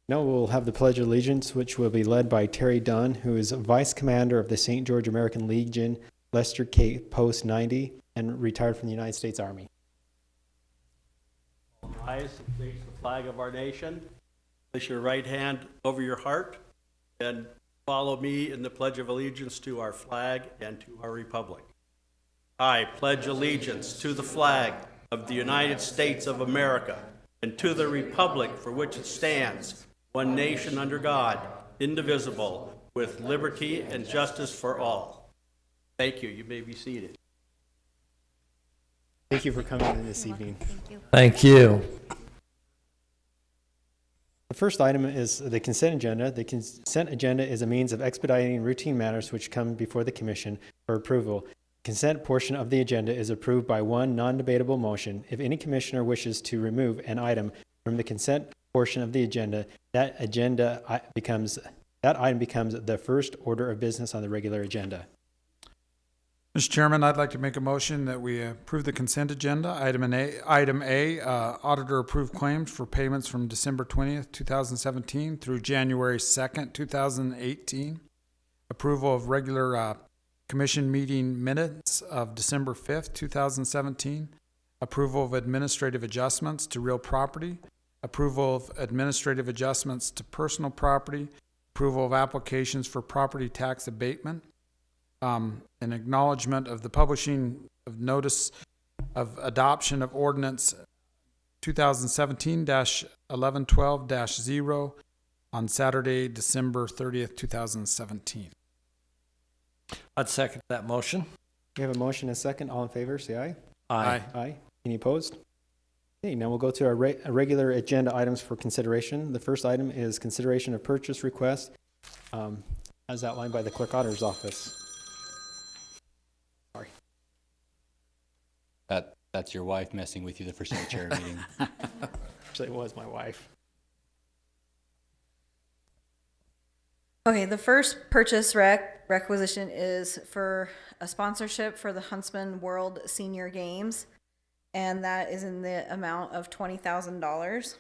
Now we'll have the Pledge of Allegiance, which will be led by Terry Dunn, who is Vice Commander of the St. George American Legion, Lester Cape Post 90, and retired from the United States Army. Rise and face the flag of our nation. Place your right hand over your heart and follow me in the Pledge of Allegiance to our flag and to our republic. I pledge allegiance to the flag of the United States of America and to the republic for which it stands, one nation under God, indivisible, with liberty and justice for all. Thank you. You may be seated. Thank you for coming in this evening. Thank you. Thank you. The first item is the consent agenda. The consent agenda is a means of expediting routine matters which come before the commission for approval. Consent portion of the agenda is approved by one non-debatable motion. If any commissioner wishes to remove an item from the consent portion of the agenda, that item becomes the first order of business on the regular agenda. Mr. Chairman, I'd like to make a motion that we approve the consent agenda. Item A, auditor approved claims for payments from December 20th, 2017 through January 2nd, 2018. Approval of regular commission meeting minutes of December 5th, 2017. Approval of administrative adjustments to real property. Approval of administrative adjustments to personal property. Approval of applications for property tax abatement. An acknowledgement of the publishing of notice of adoption of ordinance 2017-1112-0 on Saturday, December 30th, 2017. I'd second that motion. We have a motion and a second. All in favor, say aye. Aye. Aye. Any opposed? Okay, now we'll go to our regular agenda items for consideration. The first item is consideration of purchase request as outlined by the clerk auditor's office. Sorry. That's your wife messing with you the first day of chair meeting. Actually, it was my wife. Okay, the first purchase requisition is for a sponsorship for the Huntsman World Senior Games, and that is in the amount of $20,000.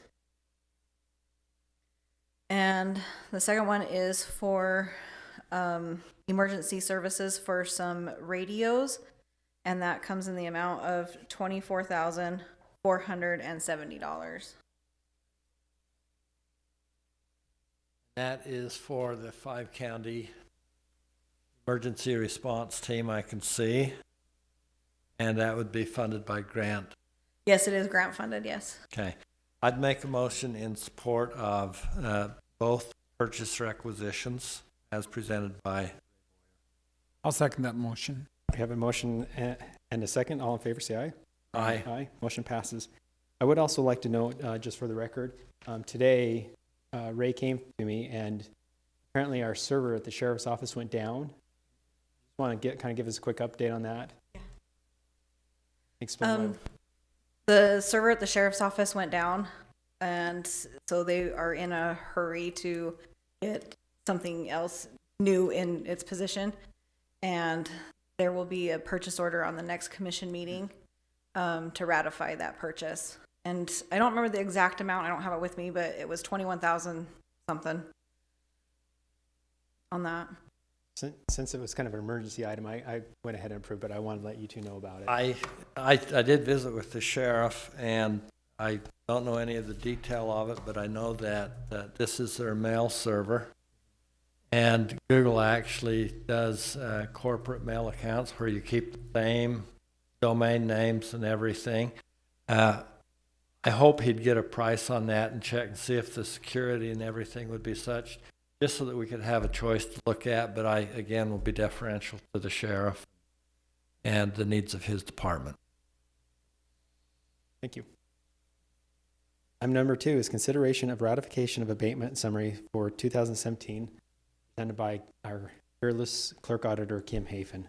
And the second one is for emergency services for some radios, and that comes in the amount of $24,470. That is for the 5-county emergency response team, I can see. And that would be funded by grant. Yes, it is grant funded, yes. Okay. I'd make a motion in support of both purchase requisitions as presented by. I'll second that motion. We have a motion and a second. All in favor, say aye. Aye. Aye. Motion passes. I would also like to note, just for the record, today Ray came to me, and apparently our server at the sheriff's office went down. Just want to give us a quick update on that. Yeah. Explain. The server at the sheriff's office went down, and so they are in a hurry to get something else new in its position. And there will be a purchase order on the next commission meeting to ratify that purchase. And I don't remember the exact amount. I don't have it with me, but it was 21,000 something on that. Since it was kind of an emergency item, I went ahead and approved, but I wanted to let you two know about it. I did visit with the sheriff, and I don't know any of the detail of it, but I know that this is their mail server. And Google actually does corporate mail accounts where you keep the same domain names and everything. I hope he'd get a price on that and check and see if the security and everything would be such, just so that we could have a choice to look at. But I, again, will be deferential to the sheriff and the needs of his department. Thank you. Item number 2 is consideration of ratification of abatement summary for 2017, presented by our fearless clerk auditor, Kim Hafen.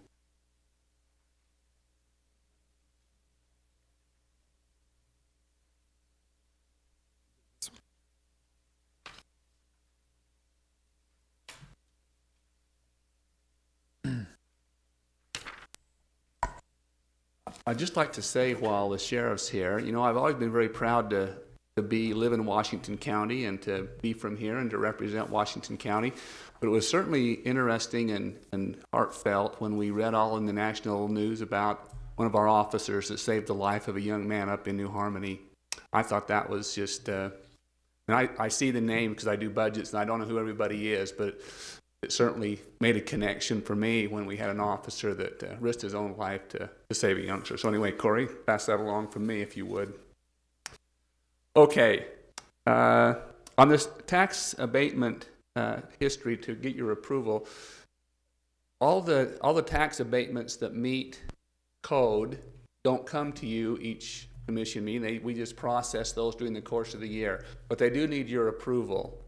I'd just like to say, while the sheriff's here, I've always been very proud to live in Washington County and to be from here and to represent Washington County. But it was certainly interesting and heartfelt when we read all in the national news about one of our officers that saved the life of a young man up in New Harmony. I thought that was just, and I see the name because I do budgets and I don't know who everybody is, but it certainly made a connection for me when we had an officer that risked his own life to save a youngster. So anyway, Corey, pass that along from me if you would. Okay, on this tax abatement history, to get your approval, all the tax abatements that meet code don't come to you each commission meeting. We just process those during the course of the year, but they do need your approval.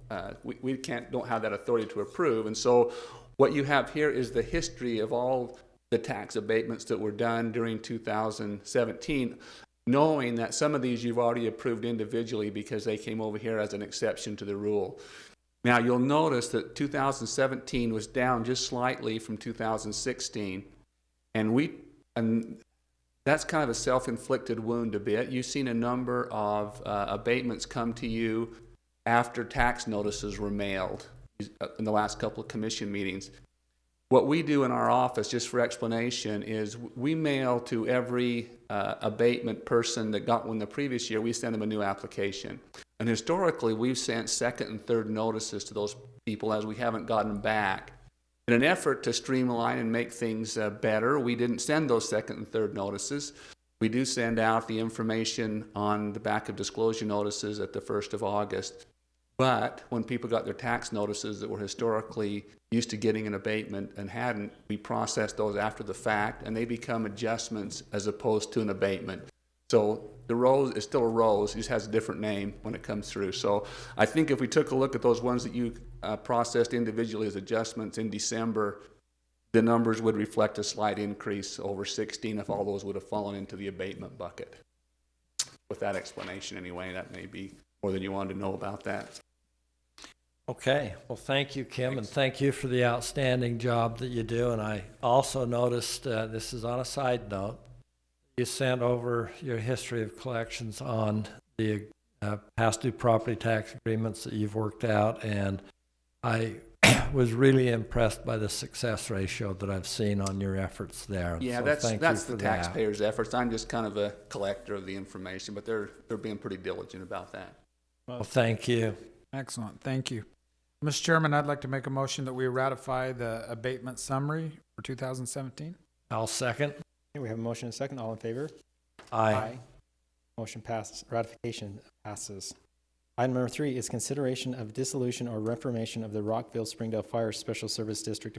We don't have that authority to approve, and so what you have here is the history of all the tax abatements that were done during 2017, knowing that some of these you've already approved individually because they came over here as an exception to the rule. Now you'll notice that 2017 was down just slightly from 2016, and that's kind of a self-inflicted wound a bit. You've seen a number of abatements come to you after tax notices were mailed in the last couple of commission meetings. What we do in our office, just for explanation, is we mail to every abatement person that got one the previous year, we send them a new application. And historically, we've sent second and third notices to those people as we haven't gotten back. In an effort to streamline and make things better, we didn't send those second and third notices. We do send out the information on the back of disclosure notices at the 1st of August. But when people got their tax notices that were historically used to getting an abatement and hadn't, we process those after the fact, and they become adjustments as opposed to an abatement. So the rose is still a rose, it just has a different name when it comes through. So I think if we took a look at those ones that you processed individually as adjustments in December, the numbers would reflect a slight increase over 16 if all those would have fallen into the abatement bucket. With that explanation anyway, that may be more than you wanted to know about that. Okay, well, thank you, Kim, and thank you for the outstanding job that you do. And I also noticed, this is on a side note, you sent over your history of collections on the past due property tax agreements that you've worked out, and I was really impressed by the success ratio that I've seen on your efforts there. Yeah, so that's the taxpayers' efforts. I'm just kind of a collector of the information, but they're being pretty diligent about that. Well, thank you. Excellent, thank you. Mr. Chairman, I'd like to make a motion that we ratify the abatement summary for 2017. I'll second. Okay, we have a motion and a second. All in favor? Aye. Motion passes. Ratification passes. Item number 3 is consideration of dissolution or reformation of the Rockville-Springdale Fire Special Service District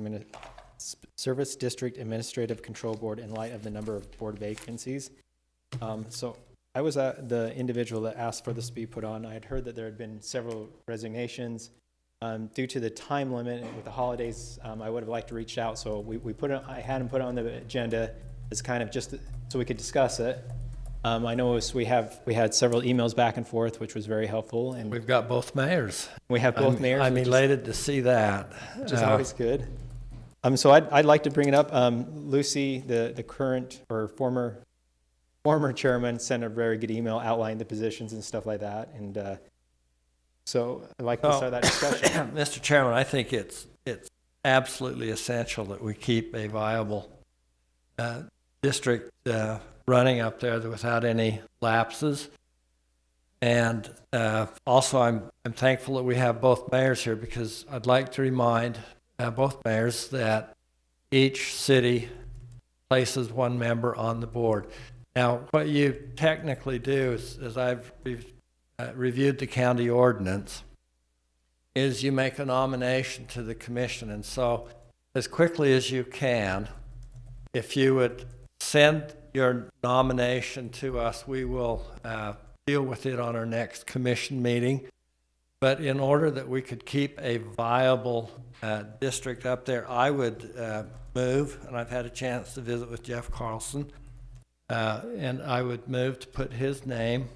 Administrative Control Board in light of the number of board vacancies. So I was the individual that asked for this to be put on. I had heard that there had been several resignations. Due to the time limit with the holidays, I would have liked to reach out. So I had him put it on the agenda as kind of just so we could discuss it. I know we had several emails back and forth, which was very helpful. And We've got both mayors. we have both mayors. I'm elated to see that. Which is always good. So I'd like to bring it up. Lucy, the current or former chairman, sent a very good email outlining the positions and stuff like that. And so I'd like to start that discussion. Mr. Chairman, I think it's absolutely essential that we keep a viable district running up there without any lapses. And also, I'm thankful that we have both mayors here, because I'd like to remind both mayors that each city places one member on the board. Now, what you technically do is, as I've reviewed the county ordinance, is you make a nomination to the commission. And so as quickly as you can, if you would send your nomination to us, we will deal with it on our next commission meeting. But in order that we could keep a viable district up there, I would move, and I've had a chance to visit with Jeff Carlson, and I would move to put his name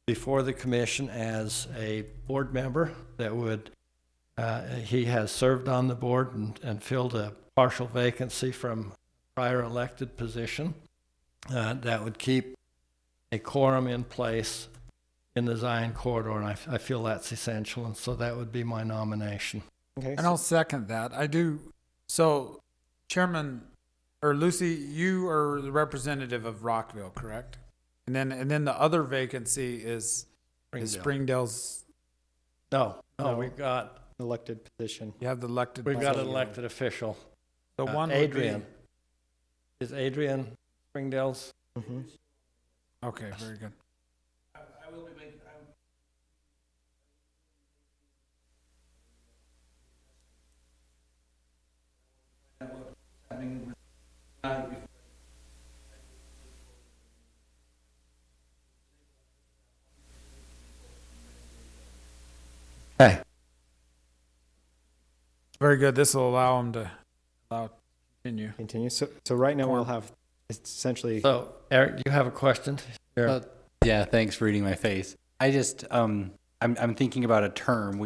before the commission as a board member that would, he has served on the board and filled a partial vacancy from prior elected position. That would keep a quorum in place in the Zion corridor, and I feel that's essential, and so that would be my nomination. Okay, And I'll second that. I do. So, Chairman, or Lucy, you are the representative of Rockville, correct? And then the other vacancy is Springdale's. No, No. we've got elected position. You have the elected. an elected official. The one would Adrian. Is Adrian Springdale's? Mm-hmm. Okay, very good. Okay. Very good. This will allow him to continue. Continue. So right now we'll have essentially. So, Eric, do you have a question? Sure. Yeah, thanks for reading my face. I just, I'm thinking about a term.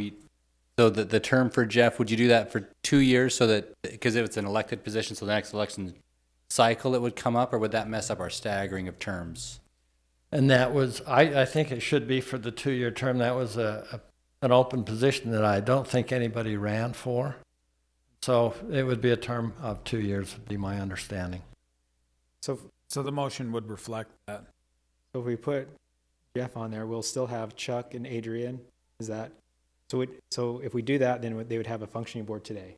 So the term for Jeff, would you do that for 2 years so that, because it's an elected position, so the next election cycle it would come up, or would that mess up our staggering of terms? And that was, I think it should be for the 2-year term. That was an open position that I don't think anybody ran for. So it would be a term of 2 years, would be my understanding. So So the motion would reflect that. if we put Jeff on there, we'll still have Chuck and Adrian. Is that so? If we do that, then they would have a functioning board today.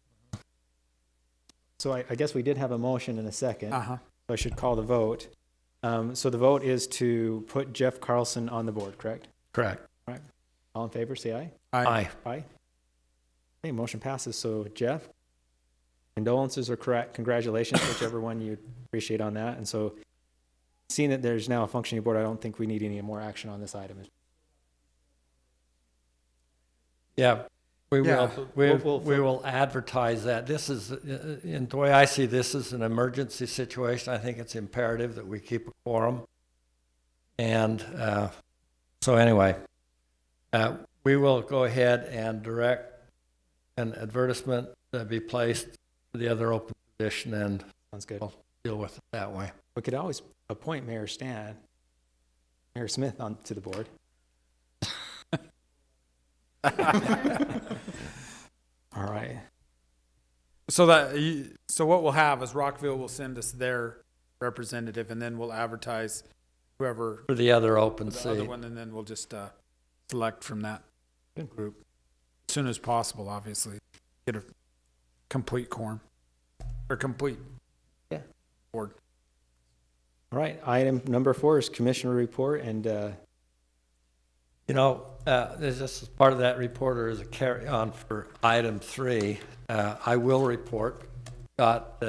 So I guess we did have a motion and a second. Uh-huh. So I should call the vote. So the vote is to put Jeff Carlson on the board, correct? Correct. All in favor, say aye. Aye. Aye. Okay, motion passes. So Jeff, condolences are correct. Congratulations, whichever one you appreciate on that. And so seeing that there's now a functioning board, I don't think we need any more action on this item. Yeah, we Yeah. will. We will advertise that. This is, in the way I see this, is an emergency situation. I think it's imperative that we keep a quorum. And so anyway, we will go ahead and direct an advertisement to be placed for the other open position, and Sounds good. we'll deal with it that way. We could always appoint Mayor Smith onto the board. All right. So what we'll have is Rockville will send us their representative, and then we'll advertise whoever For the other open the other seat. one, and then we'll just select from that Good. group as soon as possible. Obviously, get a complete quorum or complete board. All right. Item number 4 is commissioner report, and There's just part of that report, or is a carry on for item 3. I will report, got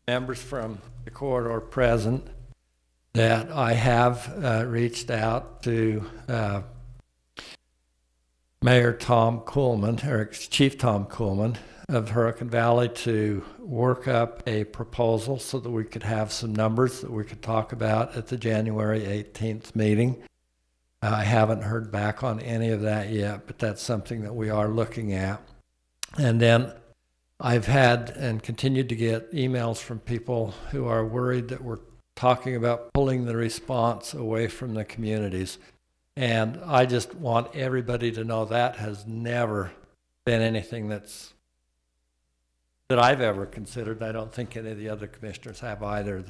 members from the corridor present, that I have reached out to Mayor Tom Kuhlman, or Chief Tom Kuhlman of Hurricane Valley, to work up a proposal so that we could have some numbers that we could talk about at the January 18th meeting. I haven't heard back on any of that yet, but that's something that we are looking at. And then I've had and continued to get emails from people who are worried that we're talking about pulling the response away from the communities. And I just want everybody to know that has never been anything that I've ever considered. I don't think any of the other commissioners have either,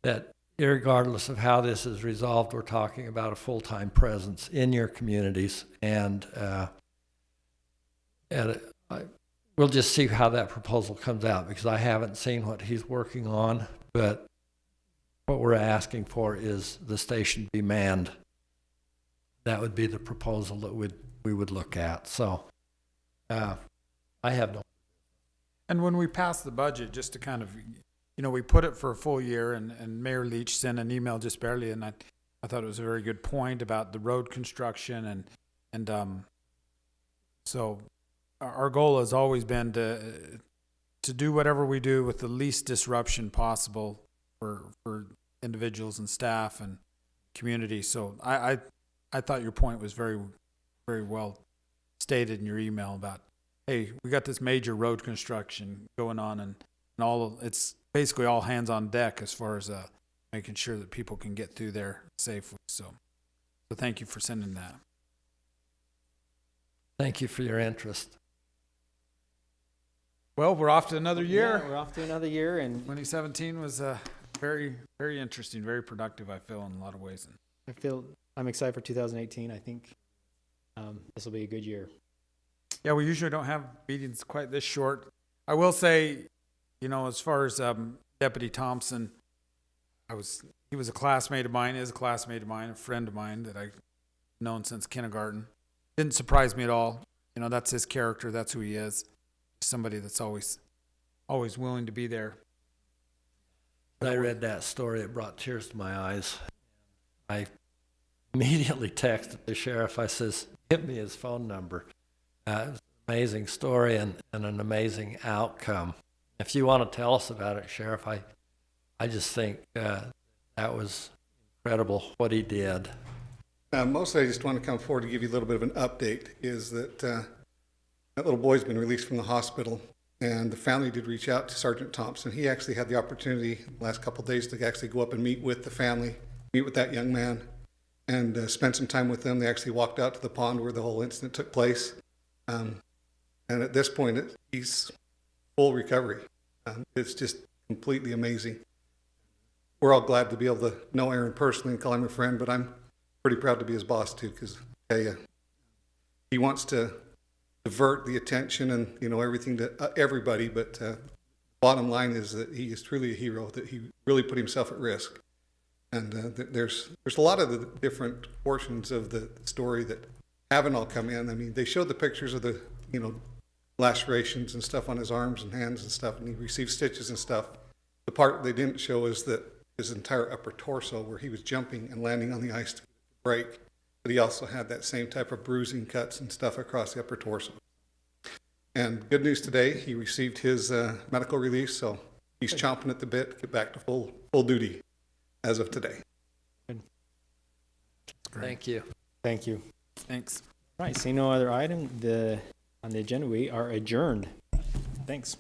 that irregardless of how this is resolved, we're talking about a full-time presence in your communities, and we'll just see how that proposal comes out, because I haven't seen what he's working on, but what we're asking for is the station be manned. That would be the proposal that we would look at. So I have no. And when we pass the budget, just to kind of, we put it for a full year, and Mayor Leach sent an email just barely, and I thought it was a very good point about the road construction, and so our goal has always been to do whatever we do with the least disruption possible for individuals and staff and community. So I thought your point was very, very well stated in your email about, hey, we got this major road construction going on, and it's basically all hands on deck as far as making sure that people can get through there safely. So thank you for sending that. Thank you for your interest. Well, we're off to another year. Yeah, we're off to another year, and 2017 was very, very interesting, very productive, I feel, in a lot of ways. I'm excited for 2018. I think this will be a good year. Yeah, we usually don't have meetings quite this short. I will say, as far as Deputy Thompson, he was a classmate of mine, is a classmate of mine, a friend of mine that I've known since kindergarten. Didn't surprise me at all. That's his character. That's who he is. Somebody that's always willing to be there. When I read that story, it brought tears to my eyes. I immediately texted the sheriff. I says, "Give me his phone number." It was an amazing story and an amazing outcome. If you want to tell us about it, Sheriff, I just think that was incredible what he did. Mostly I just want to come forward to give you a little bit of an update, is that that little boy's been released from the hospital, and the family did reach out to Sergeant Thompson. He actually had the opportunity the last couple of days to actually go up and meet with the family, meet with that young man, and spend some time with them. They actually walked out to the pond where the whole incident took place. And at this point, he's full recovery. It's just completely amazing. We're all glad to be able to know Aaron personally and call him a friend, but I'm pretty proud to be his boss too, because he wants to divert the attention and everything to everybody, but bottom line is that he is truly a hero, that he really put himself at risk. And there's a lot of the different portions of the story that haven't all come in. I mean, they showed the pictures of the lacerations and stuff on his arms and hands and stuff, and he received stitches and stuff. The part they didn't show is that his entire upper torso, where he was jumping and landing on the ice to break, but he also had that same type of bruising, cuts and stuff across the upper torso. And good news today, he received his medical release, so he's chomping at the bit to get back to full duty as of today. Thank you. Thank you. Thanks. Right, seeing no other item on the agenda, we are adjourned. Thanks.